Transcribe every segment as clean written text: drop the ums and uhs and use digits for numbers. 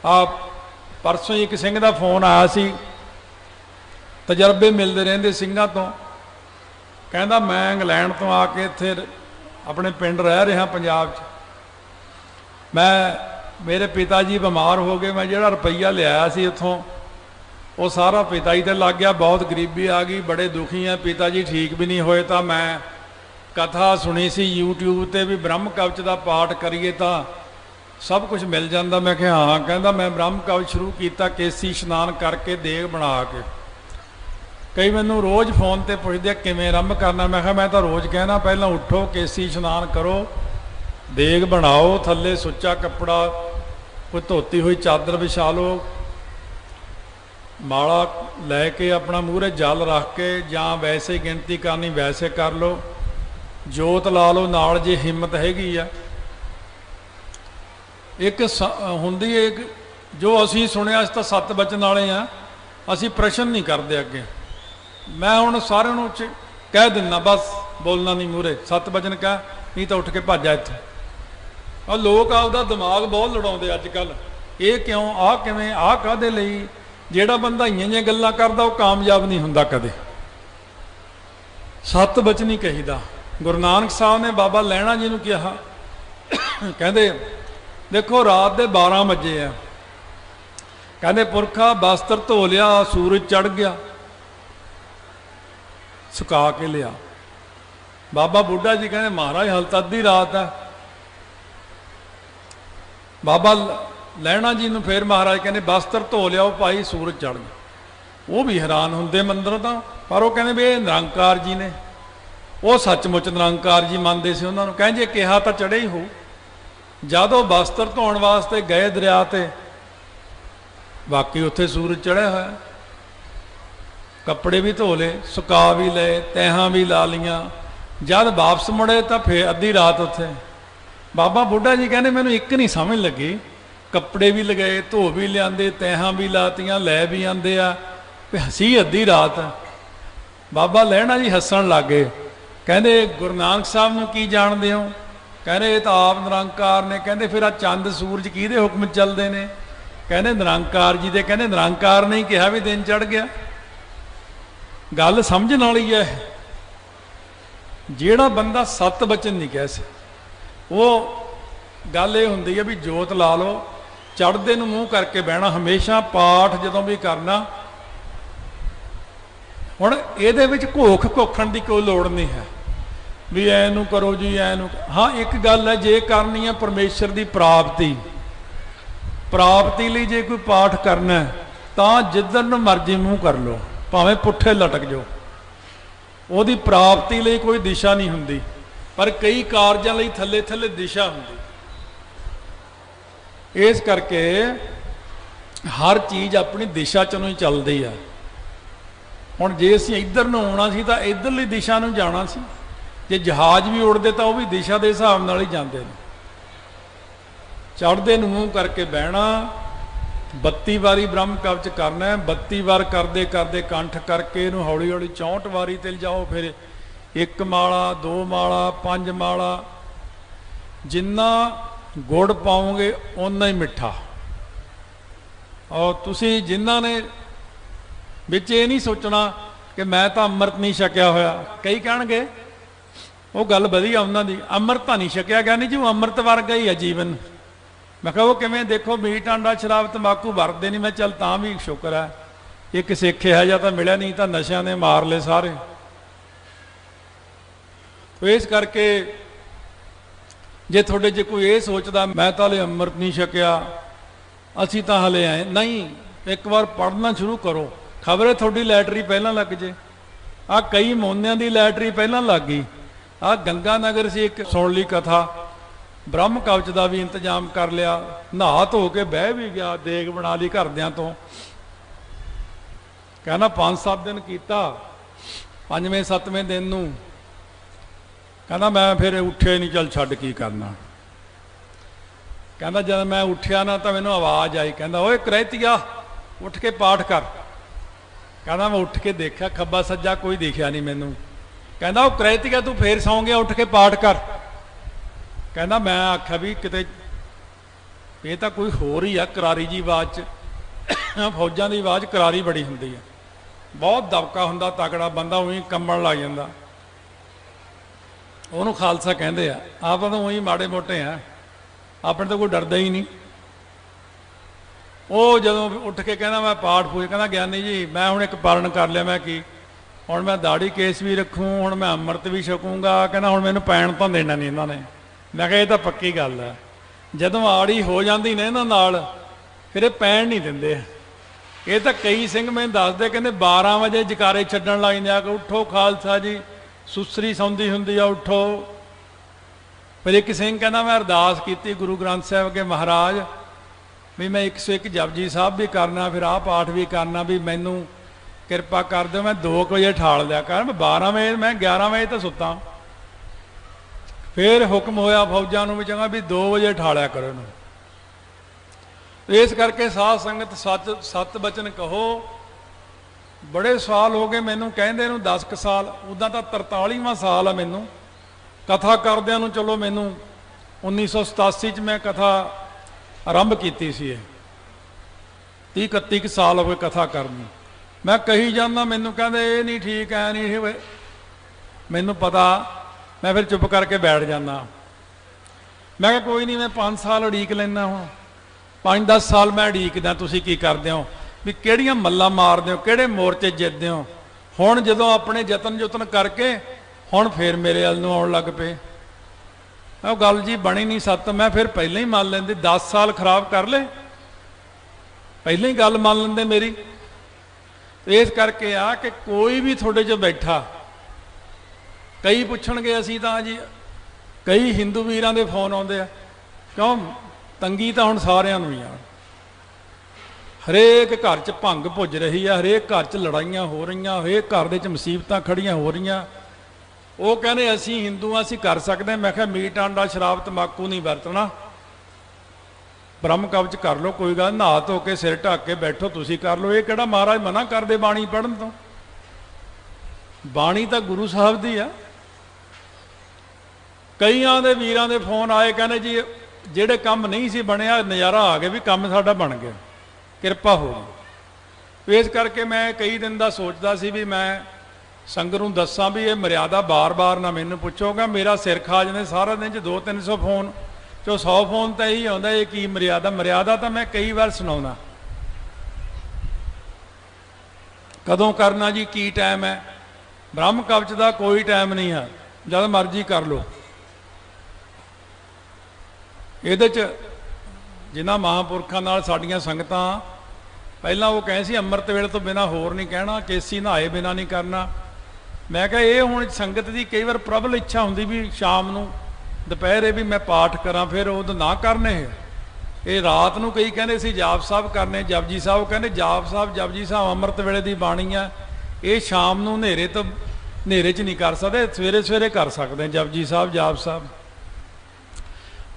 आप परसों एक सिंह का फोन आया सी, तजर्बे मिलते रहते सिंघां तो, कहता मैं इंग्लैंड तो आके इत्थे अपने पिंड रह रहा पंजाब च, मैं मेरे पिता जी बीमार हो गए, मैं जिहड़ा रुपया लिया सी उत्थों वो सारा पिता जी ते लग गया, बहुत गरीबी आ गई, बड़े दुखी हैं, पिता जी ठीक भी नहीं होए। तो मैं कथा सुनी सी यूट्यूब ते भी ब्रह्म कवच का पाठ करिए तो सब कुछ मिल जाता। मैं कहा हाँ, कहता मैं ब्रह्म कवच शुरू किया केसी इशनान करके देग बना के। कई मैनू रोज़ फोन पर पुछते किवें आरंभ करना, मैं कहा मैं तो रोज़ कहना पहला उठो केसी इशनान करो, देग बनाओ, थल्ले सुच्चा कपड़ा कोई धोती हुई चादर विछा लो, माला लैके अपना मूहरे जल रख के, जां वैसे ही गिनती करनी वैसे कर लो, जोत ला लो नाल जे हिम्मत हैगी आ। एक हुंदी एक जो असी सुनिया, अस तो सत्त बचन वाले हाँ, असी प्रश्न नहीं करते अगे। मैं हुण सारिਆਂ ਨੂੰ कह दिना बस बोलना नहीं मूहरे, सत्त बचन कह नहीं तो उठ के भज जा इत्थों। और लोग आपदा दिमाग बहुत लड़ाउंदे अजकल, ये क्यों आ किवें आ काहदे लई। ਜਿਹੜਾ ਬੰਦਾ ਇੰਨੀਆਂ ਜਿਹੀਆਂ ਗੱਲਾਂ ਕਰਦਾ ਉਹ ਕਾਮਯਾਬ ਨਹੀਂ ਹੁੰਦਾ ਕਦੇ। ਸੱਤ ਬਚਨੀ ਕਹੀਦਾ। ਗੁਰੂ ਨਾਨਕ ਸਾਹਿਬ ਨੇ ਬਾਬਾ ਲਹਿਣਾ ਜੀ ਨੂੰ ਕਿਹਾ, ਕਹਿੰਦੇ ਦੇਖੋ ਰਾਤ ਦੇ 12 ਵਜੇ ਆ, ਕਹਿੰਦੇ ਪੁਰਖਾ ਬਸਤਰ ਧੋ ਲਿਆ, ਸੂਰਜ ਚੜ ਗਿਆ, ਸੁਕਾ ਕੇ ਲਿਆ। ਬਾਬਾ ਬੁੱਢਾ ਜੀ ਕਹਿੰਦੇ ਮਹਾਰਾਜ ਹਾਲੇ ਤਾਂ ਅੱਧੀ ਰਾਤ ਹੈ। बाबा लैणा जी ਨੂੰ फिर महाराज कहते बस्तर धो लियाओ भाई, सूरज चढ़ गया। वो भी हैरान होंगे मंदिरों तो, पर वो कहते भी ये निरंकार जी ने, वो सचमुच निरंकार जी मानते से। उन्होंने कहें जे कहा तो चढ़े ही हो। जब वो बस्तर धोने वास्ते गए दरिया ते, बाकी उत्थे सूरज चढ़िया होया, कपड़े भी धो ले, सुका भी ले, तैहां भी ला लियां। जब वापस मुड़े तो फिर अद्धी रात उत्थे। बाबा बुढ़ा जी कहने मैनू एक नहीं समझ लगी, कपड़े भी लगाए, धो भी लिया, तैहां भी लातियां, लै भी आते आ, हसी अद्धी रात। बाबा लहणा जी हसन लग गए, कहते गुरु नानक साहब नूं की जानते हो? कहते ये तो आप निरंकार ने। कहते फिर आ चंद सूरज किहदे हुक्म चलते हैं? कहते निरंकार जी दे। कहते निरंकार ने ही कहा भी दिन चढ़ गया। गल समझण वाली है। जिहड़ा बंदा सत बचन नहीं कह सकता, वो गल ये होंदी है भी जोत ला लो, चढ़ते नूं मूँह करके बहना, हमेशा पाठ जदों भी करना। हुण इहदे विच घोख घोखण की कोई लोड़ नहीं है भी ऐनू करो जी ऐनू। हाँ एक गल है, जे करनी है परमेश्वर की प्राप्ति, प्राप्ति लई जे कोई पाठ करना तो जिधर नूं मर्जी मूँह कर लो, भावें पुट्ठे लटक जाओ, ਉਹਦੀ प्राप्ति ਲਈ कोई दिशा नहीं हुंदी। पर कई कारजां ਲਈ थल्ले थल्ले दिशा हुंदी। इस करके हर चीज़ अपनी दिशा चों ही चलती है। हुण जे असीं इधर नूं आउणा सी तां इधरली दिशा नूं जाना सी, जे जहाज़ भी उड़दे तां वो भी दिशा के हिसाब नाल ही जांदे ने। चढ़दे नूं मूँह करके बहना, 32 वारी ब्रह्म कवच करना है। 32 वार करते करते कंठ करके इनू हौली हौली 64 वारी ते जाओ। फिर 1 माला 2 माला 5 माला, जिन्ना गुड़ पाओगे उन्ना ही मिठा। और तुसी जिन्ना ने बिच ये नहीं सोचना कि मैं तो अमृत नहीं छकिया होया। कई कहणगे वो गल वधिया उन्हां दी, अमृत तो नहीं छकिया गया, नहीं जी वो अमृत वर्गा ही है जीवन। मैं कहा वो किवें? देखो मीट आंडा शराब तंबाकू वरते नहीं। मैं चल तां भी शुक्र है, एक सिख है या तो मिलिया, नहीं तो नशा ने मार ले सारे। तो इस करके जे थोड़े जे कोई ये सोचता मैं तो हले अमृत नहीं छकिया, असी तो हले आए नहीं, एक बार पढ़ना शुरू करो, खबर है थोड़ी लैटरी पहला लग जे। आ कई मोनियां दी लैटरी पहला लग गई। आ गंगा नगर से एक सुन ली कथा, ब्रह्म कवच का भी इंतजाम कर लिया, नहा धो के बह भी गया, देग बना ली घरदियां तो। कहना 5-7 दिन किया, 5वें 7वें दिन नूं कहना मैं फिर उठे नहीं, चल छड्ड की करना। कहना जब मैं उठिया ना तो मैनू आवाज़ आई, कहना ओए करैतिया उठ के पाठ कर। कहना मैं उठ के देखा, खब्बा सज्जा कोई दिखा नहीं मैनू। कहना वो करैतिया तू फिर सौ गया, उठ के पाठ कर। कहना मैं आख्या भी किते ਇਹ ਤਾਂ ਕੋਈ ਹੋਰ ਹੀ ਆ ਕਰਾਰੀ ਜੀ ਆਵਾਜ਼ 'ਚ। ਫੌਜਾਂ ਦੀ ਆਵਾਜ਼ ਕਰਾਰੀ ਬੜੀ ਹੁੰਦੀ ਆ, ਬਹੁਤ ਦਬਕਾ ਹੁੰਦਾ, ਤਕੜਾ ਬੰਦਾ ਉਹੀ ਕੰਬਣ ਲੱਗ ਜਾਂਦਾ। ਉਹਨੂੰ ਖਾਲਸਾ ਕਹਿੰਦੇ ਆ। ਆਪਾਂ ਤਾਂ ਉਹੀ ਮਾੜੇ ਮੋਟੇ ਆ, ਆਪਣੇ ਤੋਂ ਕੋਈ ਡਰਦਾ ਹੀ ਨਹੀਂ। ਉਹ ਜਦੋਂ ਉੱਠ ਕੇ ਕਹਿੰਦਾ ਮੈਂ ਪਾਠ ਪੂਜ, ਕਹਿੰਦਾ ਗਿਆਨੀ ਜੀ ਮੈਂ ਹੁਣ ਇੱਕ ਪਾਲਣ ਕਰ ਲਿਆ, ਮੈਂ ਕੀ ਹੁਣ ਮੈਂ ਦਾੜੀ ਕੇਸ ਵੀ ਰੱਖੂੰ, ਹੁਣ ਮੈਂ ਅੰਮ੍ਰਿਤ ਵੀ ਛਕੂੰਗਾ। ਕਹਿੰਦਾ ਹੁਣ ਮੈਨੂੰ ਪੈਣ ਤਾਂ ਦੇਣਾ ਨਹੀਂ ਇਹਨਾਂ ਨੇ। ਮੈਂ ਕਿਹਾ ਇਹ ਤਾਂ ਪੱਕੀ ਗੱਲ ਹੈ, ਜਦੋਂ ਆੜੀ ਹੋ ਜਾਂਦੀ ਨੇ ਇਹਨਾਂ ਨਾਲ ਫਿਰ ਇਹ ਪੈਣ ਨਹੀਂ ਦਿੰਦੇ। ਇਹ ਤਾਂ ਕਈ ਸਿੰਘ ਮੈਨੂੰ ਦੱਸਦੇ, ਕਹਿੰਦੇ 12 ਵਜੇ ਜਕਾਰੇ ਛੱਡਣ ਲੱਗ ਜਾਂਦੇ ਆ ਕਿ ਉੱਠੋ ਖਾਲਸਾ ਜੀ, ਸੁਸਰੀ ਸੌਂਦੀ ਹੁੰਦੀ ਆ, ਉੱਠੋ। ਫਿਰ ਇੱਕ ਸਿੰਘ ਕਹਿੰਦਾ ਮੈਂ ਅਰਦਾਸ ਕੀਤੀ ਗੁਰੂ ਗ੍ਰੰਥ ਸਾਹਿਬ ਅੱਗੇ, ਮਹਾਰਾਜ ਵੀ ਮੈਂ 101 ਜਪਜੀ ਸਾਹਿਬ ਵੀ ਕਰਨਾ, ਫਿਰ ਆਹ ਪਾਠ ਵੀ ਕਰਨਾ, ਵੀ ਮੈਨੂੰ ਕਿਰਪਾ ਕਰ ਦਿਓ, ਮੈਂ 2 ਵਜੇ ਠਾਲ ਲਿਆ ਕਰ। 12 ਵਜੇ ਮੈਂ 11 ਵਜੇ ਤਾਂ ਸੁੱਤਾ। ਫਿਰ ਹੁਕਮ ਹੋਇਆ ਫੌਜਾਂ ਨੂੰ ਵੀ ਚੰਗਾ ਵੀ 2 ਵਜੇ ਠਾਲਿਆ ਕਰੋ ਇਹਨੂੰ। ਇਸ ਕਰਕੇ ਸਾਧ ਸੰਗਤ ਸੱਤ ਬਚਨ ਕਹੋ। ਬੜੇ ਸਾਲ ਹੋ ਗਏ ਮੈਨੂੰ ਕਹਿੰਦੇ ਨੂੰ, 10 ਕੁ ਸਾਲ, ਉੱਦਾਂ ਤਾਂ 43ਵਾਂ ਸਾਲ ਆ ਮੈਨੂੰ ਕਥਾ ਕਰਦਿਆਂ ਨੂੰ। ਚਲੋ ਮੈਨੂੰ 1987 'ਚ ਮੈਂ ਕਥਾ ਆਰੰਭ ਕੀਤੀ ਸੀ, ਇਹ 30-31 ਕੁ ਸਾਲ ਹੋ ਗਏ ਕਥਾ ਕਰਨੀ। ਮੈਂ ਕਹੀ ਜਾਂਦਾ, ਮੈਨੂੰ ਕਹਿੰਦੇ ਇਹ ਨਹੀਂ ਠੀਕ, ਐ ਨਹੀਂ, ਮੈਨੂੰ ਪਤਾ, ਮੈਂ ਫਿਰ ਚੁੱਪ ਕਰਕੇ ਬੈਠ ਜਾਂਦਾ। ਮੈਂ ਕਿਹਾ ਕੋਈ ਨਹੀਂ, ਮੈਂ 5 ਸਾਲ ਉਡੀਕ ਲੈਂਦਾ, ਹੁਣ 5-10 ਸਾਲ ਮੈਂ ਉਡੀਕਦਾ, ਤੁਸੀਂ ਕੀ ਕਰਦੇ ਹੋ, ਵੀ ਕਿਹੜੀਆਂ ਮੱਲਾਂ ਮਾਰਦੇ ਹੋ, ਕਿਹੜੇ ਮੋਰਚੇ ਜਿੱਤਦੇ ਹੋ। ਹੁਣ ਜਦੋਂ ਆਪਣੇ ਯਤਨ ਕਰਕੇ ਹੁਣ ਫਿਰ ਮੇਰੇ ਵੱਲ ਨੂੰ ਆਉਣ ਲੱਗ ਪਏ। ਉਹ ਗੱਲ ਜੀ ਬਣੀ ਨਹੀਂ ਸੱਤ। ਮੈਂ ਫਿਰ ਪਹਿਲਾਂ ਹੀ ਮੰਨ ਲੈਂਦੇ, 10 ਸਾਲ ਖਰਾਬ ਕਰ ਲਏ, ਪਹਿਲਾਂ ਹੀ ਗੱਲ ਮੰਨ ਲੈਂਦੇ ਮੇਰੀ। ਇਸ ਕਰਕੇ ਆ ਕਿ ਕੋਈ ਵੀ ਤੁਹਾਡੇ 'ਚ ਬੈਠਾ, ਕਈ ਪੁੱਛਣਗੇ ਅਸੀਂ ਤਾਂ ਜੀ, ਕਈ ਹਿੰਦੂ ਵੀਰਾਂ ਦੇ ਫੋਨ ਆਉਂਦੇ ਆ, ਕਿਉਂ ਤੰਗੀ ਤਾਂ ਹੁਣ ਸਾਰਿਆਂ ਨੂੰ ਹੀ ਆ। ਹਰੇਕ ਘਰ 'ਚ ਭੰਗ ਭੁੱਜ ਰਹੀ ਆ, ਹਰੇਕ ਘਰ 'ਚ ਲੜਾਈਆਂ ਹੋ ਰਹੀਆਂ, ਹਰੇਕ ਘਰ ਦੇ 'ਚ ਮੁਸੀਬਤਾਂ ਖੜੀਆਂ ਹੋ ਰਹੀਆਂ। ਉਹ ਕਹਿੰਦੇ ਅਸੀਂ ਹਿੰਦੂ ਆ, ਅਸੀਂ ਕਰ ਸਕਦੇ। ਮੈਂ ਕਿਹਾ ਮੀਟ ਆਂਡਾ ਸ਼ਰਾਬ ਤੰਬਾਕੂ ਨਹੀਂ ਵਰਤਣਾ, ਬ੍ਰਹਮ ਕਵਚ ਕਰ ਲਓ, ਕੋਈ ਗੱਲ, ਨਹਾ ਧੋ ਕੇ ਸਿਰ ਢੱਕ ਕੇ ਬੈਠੋ, ਤੁਸੀਂ ਕਰ ਲਓ। ਇਹ ਕਿਹੜਾ ਮਹਾਰਾਜ ਮਨਾ ਕਰਦੇ ਬਾਣੀ ਪੜ੍ਹਨ ਤੋਂ? ਬਾਣੀ ਤਾਂ ਗੁਰੂ ਸਾਹਿਬ ਦੀ ਆ। ਕਈਆਂ ਦੇ ਵੀਰਾਂ ਦੇ ਫੋਨ ਆਏ, ਕਹਿੰਦੇ ਜੀ ਜਿਹੜੇ ਕੰਮ ਨਹੀਂ ਸੀ ਬਣਿਆ, ਨਜ਼ਾਰਾ ਆ ਗਿਆ ਵੀ ਕੰਮ ਸਾਡਾ ਬਣ ਗਿਆ, ਕਿਰਪਾ ਹੋ ਗਈ। ਇਸ ਕਰਕੇ ਮੈਂ ਕਈ ਦਿਨ ਦਾ ਸੋਚਦਾ ਸੀ ਵੀ ਮੈਂ ਸੰਗਤ ਨੂੰ ਦੱਸਾਂ ਵੀ ਇਹ ਮਰਿਆਦਾ ਬਾਰ-ਬਾਰ ਨਾ ਮੈਨੂੰ ਪੁੱਛੋਗਾ, ਮੇਰਾ ਸਿਰ ਖਾ ਜਾਂਦੇ ਸਾਰਾ ਦਿਨ 'ਚ 200-300 ਫੋਨ 'ਚੋਂ 100 ਫੋਨ ਤਾਂ ਇਹੀ ਆਉਂਦਾ, ਇਹ ਕੀ ਮਰਿਆਦਾ। ਮਰਿਆਦਾ ਤਾਂ ਮੈਂ ਕਈ ਵਾਰ ਸੁਣਾਉਣਾ, ਕਦੋਂ ਕਰਨਾ ਜੀ, ਕੀ ਟਾਈਮ ਹੈ। ਬ੍ਰਹਮ ਕਵਚ ਦਾ ਕੋਈ ਟਾਈਮ ਨਹੀਂ ਹੈ, ਜਦ ਮਰਜ਼ੀ ਕਰ ਲਓ। ਇਹਦੇ 'ਚ ਜਿਨ੍ਹਾਂ ਮਹਾਂਪੁਰਖਾਂ ਨਾਲ ਸਾਡੀਆਂ ਸੰਗਤਾਂ, ਪਹਿਲਾਂ ਉਹ ਕਹੇ ਸੀ ਅੰਮ੍ਰਿਤ ਵੇਲੇ ਤੋਂ ਬਿਨਾਂ ਹੋਰ ਨਹੀਂ ਕਹਿਣਾ, ਕੇਸੀ ਨਹਾਏ ਬਿਨਾਂ ਨਹੀਂ ਕਰਨਾ। ਮੈਂ ਕਿਹਾ ਇਹ ਹੁਣ ਸੰਗਤ ਦੀ ਕਈ ਵਾਰ ਪ੍ਰਬਲ ਇੱਛਾ ਹੁੰਦੀ ਵੀ ਸ਼ਾਮ ਨੂੰ ਦੁਪਹਿਰੇ ਵੀ ਮੈਂ ਪਾਠ ਕਰਾਂ, ਫਿਰ ਉਦੋਂ ਨਾ ਕਰਨੇ। ਇਹ ਰਾਤ ਨੂੰ ਕਈ ਕਹਿੰਦੇ ਸੀ ਜਾਪ ਸਾਹਿਬ ਕਰਨੇ, ਜਪਜੀ ਸਾਹਿਬ ਕਹਿੰਦੇ ਜਾਪ ਸਾਹਿਬ ਜਪਜੀ ਸਾਹਿਬ ਅੰਮ੍ਰਿਤ ਵੇਲੇ ਦੀ ਬਾਣੀ ਆ, ਇਹ ਸ਼ਾਮ ਨੂੰ ਹਨੇਰੇ 'ਚ ਨਹੀਂ ਕਰ ਸਕਦੇ, ਸਵੇਰੇ ਕਰ ਸਕਦੇ ਜਪਜੀ ਸਾਹਿਬ ਜਾਪ ਸਾਹਿਬ।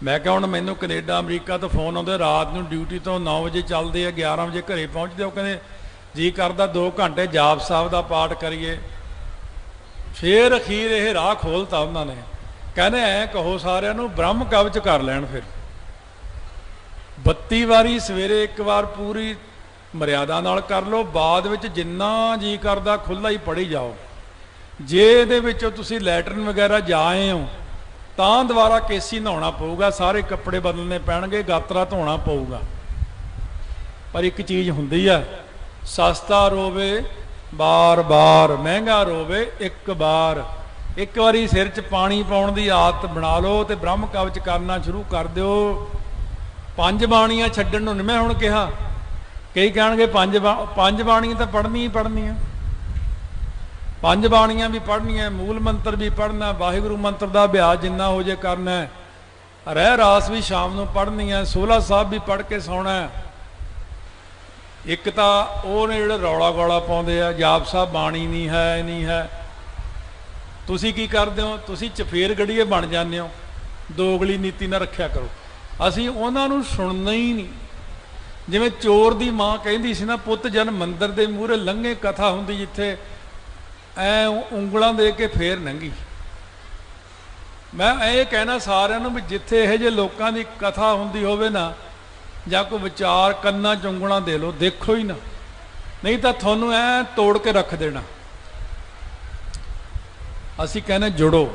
ਮੈਂ ਕਿਹਾ ਹੁਣ ਮੈਨੂੰ ਕੈਨੇਡਾ ਅਮਰੀਕਾ ਤੋਂ ਫੋਨ ਆਉਂਦੇ, ਰਾਤ ਨੂੰ ਡਿਊਟੀ ਤੋਂ 9 ਵਜੇ ਚੱਲਦੇ ਆ, 11 ਵਜੇ ਘਰੇ ਪਹੁੰਚਦੇ। ਉਹ ਕਹਿੰਦੇ ਜੀ ਕਰਦਾ 2 ਘੰਟੇ ਜਾਪ ਸਾਹਿਬ ਦਾ ਪਾਠ ਕਰੀਏ। ਫਿਰ ਅਖੀਰ ਇਹ ਰਾਹ ਖੋਲ੍ਹਤਾ ਉਹਨਾਂ ਨੇ, ਕਹਿੰਦੇ ਐਂ ਕਹੋ ਸਾਰਿਆਂ ਨੂੰ ਬ੍ਰਹਮ ਕਵਚ ਕਰ ਲੈਣ। ਫਿਰ 32 ਵਾਰੀ ਸਵੇਰੇ, 1 ਵਾਰ ਪੂਰੀ ਮਰਿਆਦਾ ਨਾਲ ਕਰ ਲਓ, ਬਾਅਦ ਵਿੱਚ ਜਿੰਨਾ ਜੀ ਕਰਦਾ ਖੁੱਲ੍ਹਾ ਹੀ ਪੜ੍ਹੀ ਜਾਓ। ਜੇ ਇਹਦੇ ਵਿੱਚੋਂ ਤੁਸੀਂ ਲੈਟਰਨ ਵਗੈਰਾ ਜਾ ਆਏ ਹੋ ਤਾਂ ਦੁਬਾਰਾ ਕੇਸੀ ਨਹਾਉਣਾ ਪਊਗਾ, ਸਾਰੇ ਕੱਪੜੇ ਬਦਲਣੇ ਪੈਣਗੇ, ਗਾਤਰਾ ਧੋਣਾ ਪਊਗਾ। ਪਰ ਇੱਕ ਚੀਜ਼ ਹੁੰਦੀ ਆ, ਸਸਤਾ ਰੋਵੇ ਬਾਰ-ਬਾਰ, ਮਹਿੰਗਾ ਰੋਵੇ ਇੱਕ ਵਾਰ। ਇੱਕ ਵਾਰੀ ਸਿਰ 'ਚ ਪਾਣੀ ਪਾਉਣ ਦੀ ਆਦਤ ਬਣਾ ਲਓ ਤੇ ਬ੍ਰਹਮ ਕਵਚ ਕਰਨਾ ਸ਼ੁਰੂ ਕਰ ਦਿਓ। 5 ਬਾਣੀਆਂ ਛੱਡਣ ਨੂੰ ਨਹੀਂ ਮੈਂ ਹੁਣ ਕਿਹਾ, ਕਈ ਕਹਿਣਗੇ 5 ਬਾਣੀਆਂ ਤਾਂ ਪੜ੍ਹਨੀ ਹੀ ਪੜ੍ਹਨੀਆਂ, 5 ਬਾਣੀਆਂ ਵੀ ਪੜ੍ਹਨੀਆਂ, ਮੂਲ ਮੰਤਰ ਵੀ ਪੜ੍ਹਨਾ, ਵਾਹਿਗੁਰੂ ਮੰਤਰ ਦਾ ਅਭਿਆਸ ਜਿੰਨਾ ਹੋ ਜੇ ਕਰਨਾ, ਰਹਿ ਰਾਸ ਵੀ ਸ਼ਾਮ ਨੂੰ ਪੜ੍ਹਨੀ ਹੈ, 16 ਸਾਹਿਬ ਵੀ ਪੜ੍ਹ ਕੇ ਸੌਣਾ। ਇੱਕ ਤਾਂ ਉਹ ਨੇ ਜਿਹੜੇ ਰੌਲਾ ਗੌਲਾ ਪਾਉਂਦੇ ਆ, ਜਾਪ ਸਾਹਿਬ ਬਾਣੀ ਨਹੀਂ ਹੈ, ਨਹੀਂ ਹੈ। ਤੁਸੀਂ ਕੀ ਕਰਦੇ ਹੋ, ਤੁਸੀਂ ਚਫੇਰ ਗੜੀਏ ਬਣ ਜਾਂਦੇ ਹੋ, ਦੋਗਲੀ ਨੀਤੀ ਨਾਲ ਰੱਖਿਆ ਕਰੋ। ਅਸੀਂ ਉਹਨਾਂ ਨੂੰ ਸੁਣਨਾ ਹੀ ਨਹੀਂ। ਜਿਵੇਂ ਚੋਰ ਦੀ ਮਾਂ ਕਹਿੰਦੀ ਸੀ ਨਾ, ਪੁੱਤ ਜਨ ਮੰਦਰ ਦੇ ਮੂਹਰੇ ਲੰਘੇ, ਕਥਾ ਹੁੰਦੀ ਜਿੱਥੇ ਐ ਉਂਗਲਾਂ ਦੇ ਕੇ ਫੇਰ ਲੰਘੀ। ਮੈਂ ਇਹ ਕਹਿਣਾ ਸਾਰਿਆਂ ਨੂੰ ਵੀ ਜਿੱਥੇ ਇਹੋ ਜਿਹੇ ਲੋਕਾਂ ਦੀ ਕਥਾ ਹੁੰਦੀ ਹੋਵੇ ਨਾ, ਜਾਂ ਕੋਈ ਵਿਚਾਰ ਕੰਨਾਂ 'ਚ ਉਂਗਲਾਂ ਦੇ ਲਓ, ਦੇਖੋ ਹੀ ਨਾ, ਨਹੀਂ ਤਾਂ ਤੁਹਾਨੂੰ ਐ ਤੋੜ ਕੇ ਰੱਖ ਦੇਣਾ। ਅਸੀਂ ਕਹਿੰਦੇ ਜੁੜੋ।